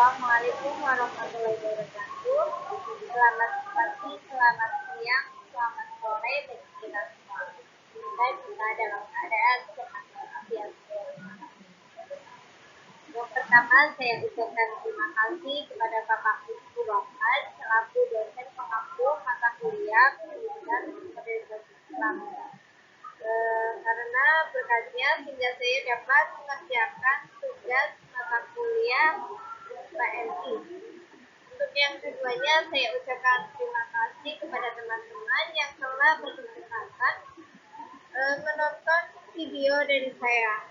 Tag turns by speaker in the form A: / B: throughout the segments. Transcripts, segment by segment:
A: Assalamualaikum warahmatullahi wabarakatuh. Selamat pagi, selamat siang, selamat sore bagi kita semua. Semoga kita dalam keadaan sehat walafiat. Yang pertama, saya ucapkan terima kasih kepada Bapak Ibu Rohan selaku dosen pengampu mata kuliah pendidikan modernisasi Islam. Karena berkatnya sehingga saya dapat mengerjakan tugas mata kuliah PNI. Untuk yang keduanya, saya ucapkan terima kasih kepada teman-teman yang telah berkesempatan menonton video dari saya.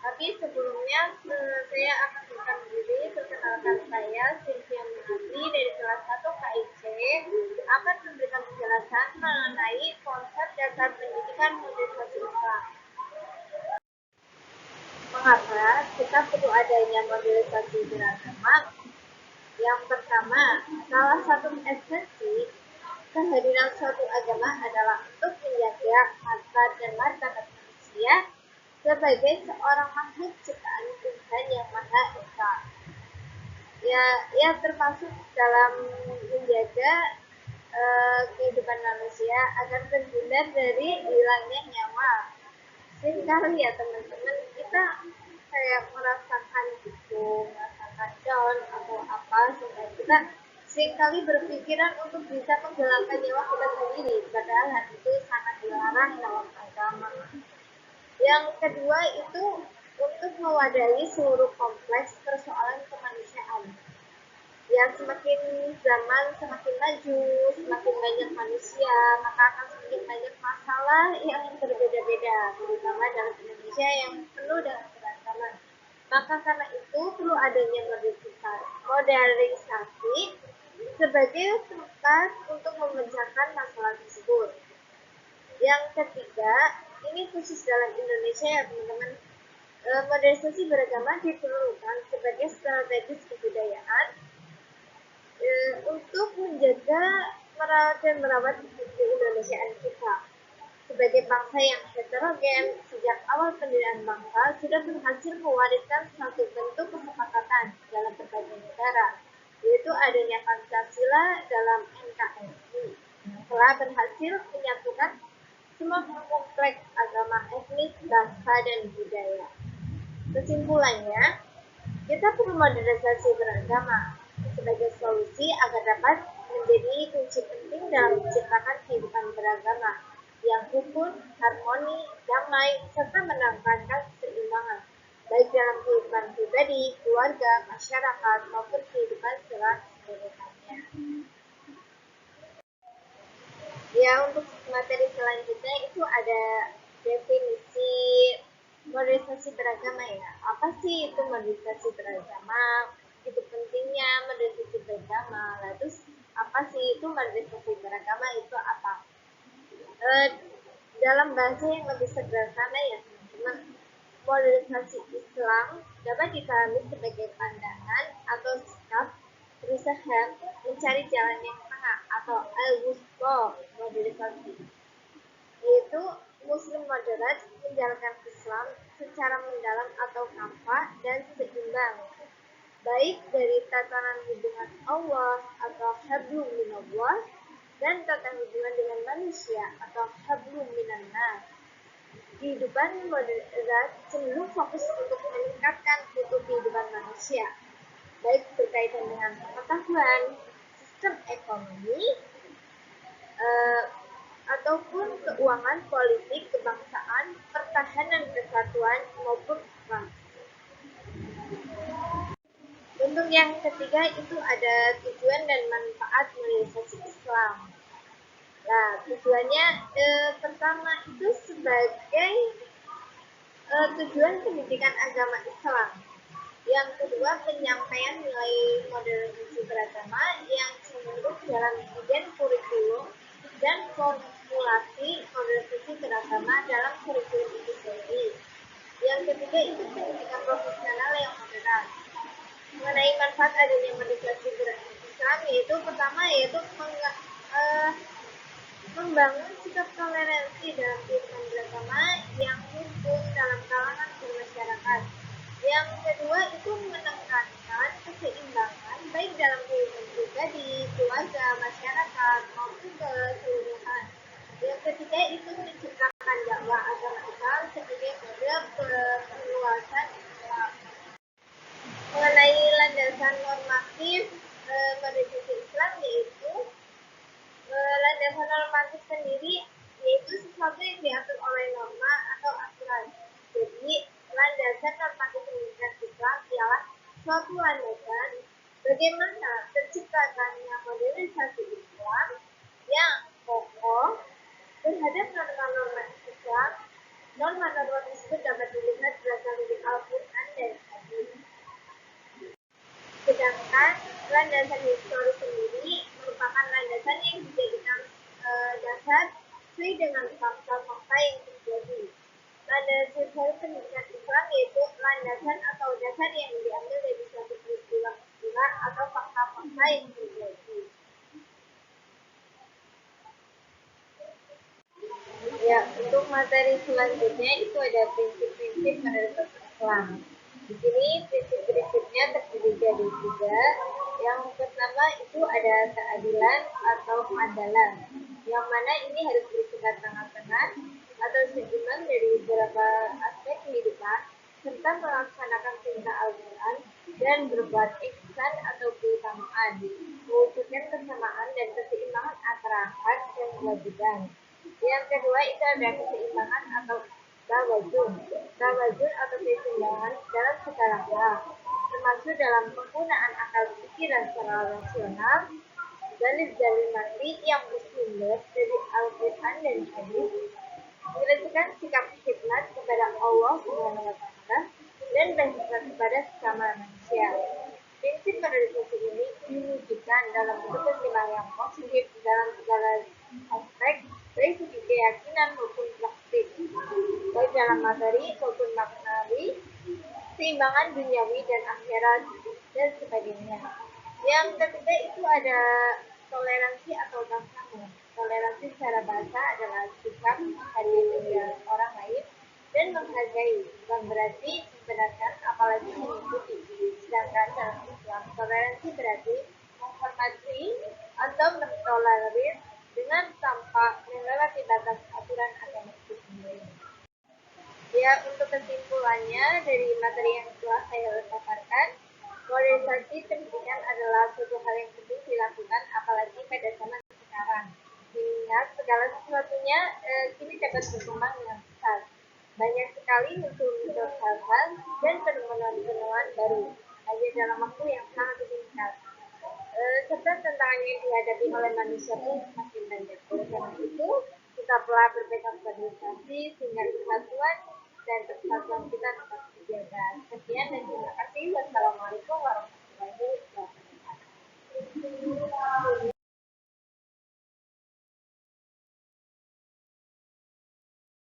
A: Tapi sebelumnya, saya akan memperkenalkan diri. Perkenalkan, saya Cynthia Menati dari kelas 1 KIC akan memberikan penjelasan mengenai konsep dasar pendidikan modernisasi Islam. Mengapa kita perlu adanya modernisasi beragama? Yang pertama, salah satu esensi kehadiran suatu agama adalah untuk menjaga harkat dan martabat manusia sebagai seorang makhluk ciptaan Tuhan yang Maha Esa. Ya termasuk dalam menjaga kehidupan manusia agar terhindar dari hilangnya nyawa. Seringkali ya teman-teman, kita kayak merasakan down atau apa, sehingga kita seringkali berpikiran untuk bisa menghilangkan nyawa kita sendiri, padahal hal itu sangat dilarang dalam agama. Yang kedua itu untuk mewadahi seluruh kompleks persoalan kemanusiaan. Ya, semakin zaman semakin maju, semakin banyak manusia, maka akan semakin banyak masalah yang berbeda-beda, terutama dalam Indonesia yang penuh dengan keragaman. Maka karena itu perlu adanya modernisasi sebagai tempat untuk memecahkan masalah tersebut. Yang ketiga, ini khusus dalam Indonesia ya teman-teman, modernisasi beragama diperlukan sebagai strategis kebudayaan untuk menjaga dan merawat keindonesiaan kita. Sebagai bangsa yang heterogen, sejak awal pendirian bangsa sudah berhasil mewariskan satu bentuk kesepakatan dalam berbagai negara, yaitu adanya Pancasila dalam NKRI yang telah berhasil menyatukan semua kompleks agama, etnis, bahasa, dan budaya. Kesimpulannya, kita perlu modernisasi beragama sebagai solusi agar dapat menjadi kunci penting dalam menciptakan kehidupan beragama yang rukun, harmoni, damai, serta menangkalkan keseimbangan, baik dalam kehidupan pribadi, keluarga, masyarakat, maupun kehidupan secara keseluruhannya. Ya, untuk materi selanjutnya itu ada definisi modernisasi beragama ya. Apa sih itu modernisasi beragama? Itu pentingnya modernisasi beragama. Lalu apa sih itu modernisasi beragama itu apa? Dalam bahasa yang lebih sederhana ya teman-teman, modernisasi Islam dapat dipahami sebagai pandangan atau sikap berusaha mencari jalan yang tengah atau al-wusta modernisasi, yaitu Muslim moderat menjalankan Islam secara mendalam atau kafa dan seimbang, baik dari tatanan hubungan Allah atau hablum minallah dan tata hubungan dengan manusia atau hablum minannas. Kehidupan moderat cenderung fokus untuk meningkatkan mutu kehidupan manusia, baik berkaitan dengan pengetahuan, sistem ekonomi, ataupun keuangan, politik, kebangsaan, pertahanan kesatuan, maupun ras. Untuk yang ketiga itu ada tujuan dan manfaat modernisasi Islam. Nah, tujuannya pertama itu sebagai tujuan pendidikan agama Islam. Yang kedua, penyampaian nilai modernisasi beragama yang cenderung dalam bidang kurikulum dan formulasi modernisasi beragama dalam kurikulum itu sendiri. Yang ketiga itu pendidikan profesional yang moderat. Mengenai manfaat adanya modernisasi beragama Islam, yaitu pertama yaitu membangun sikap toleransi dalam kehidupan beragama yang rukun dalam kalangan bermasyarakat. Yang kedua itu menekankan landasan normatif modernisasi Islam yaitu landasan normatif sendiri yaitu sesuatu yang diatur oleh norma atau aturan. Jadi landasan normatif pendidikan Islam ialah suatu landasan bagaimana terciptakannya modernisasi Islam yang kokoh terhadap norma-norma Islam. Norma-norma tersebut dapat dilihat berasal dari Al-Quran dan Hadis. Sedangkan landasan historis sendiri merupakan landasan yang dijadikan dasar sesuai dengan fakta-fakta yang terjadi. Landasan historis pendidikan Islam yaitu landasan atau dasar yang diambil dari suatu peristiwa atau fakta-fakta yang terjadi. Ya, untuk materi selanjutnya itu ada prinsip-prinsip modernisasi Islam. Di sini prinsip berikutnya terdiri dari 3. Yang pertama itu ada keadilan atau adalah, yang mana ini harus bersifat tengah-tengah atau seimbang dari beberapa aspek kehidupan, serta melaksanakan perintah Al-Quran dan berbuat ihsan atau keutamaan, mewujudkan kesamaan dan keseimbangan antara hak dan kewajiban. Yang kedua itu ada keseimbangan atau tawazun. Tawazun atau keseimbangan dalam segala hal, termasuk dalam penggunaan akal pikiran secara rasional, dalil-dalil mati yang bersumber dari Al-Quran dan Hadis, mengerjakan sikap khidmat kepada Allah Subhanahu wa Ta'ala dan berkhidmat kepada sesama manusia. Prinsip modernisasi ini diwujudkan dalam bentuk keseimbangan yang positif dalam segala aspek, baik segi keyakinan maupun praktik, baik dalam materi maupun maknawi, keseimbangan duniawi dan akhirat, dan sebagainya. Yang ketiga itu ada toleransi atau tasamuh. Toleransi secara bahasa adalah sikap menghargai pendapat orang lain dan menghargai, bukan berarti membenarkan apalagi mengikuti. Sedangkan dalam Islam, toleransi berarti menghormati atau mentolerir dengan tanpa melewati batas aturan agama itu sendiri. Ya, untuk kesimpulannya dari materi yang telah saya paparkan, modernisasi pendidikan adalah suatu hal yang penting dilakukan apalagi pada zaman sekarang. Mengingat segala sesuatunya kini dapat berkembang dengan pesat. Banyak sekali muncul hal-hal dan penemuan-penemuan baru hanya dalam waktu yang sangat singkat. Serta tantangan yang dihadapi oleh manusia pun semakin banyak. Oleh karena itu, tetaplah berpegang modernisasi sehingga kesatuan dan persatuan kita tetap terjaga. Sekian dan terima kasih. Wassalamualaikum warahmatullahi wabarakatuh.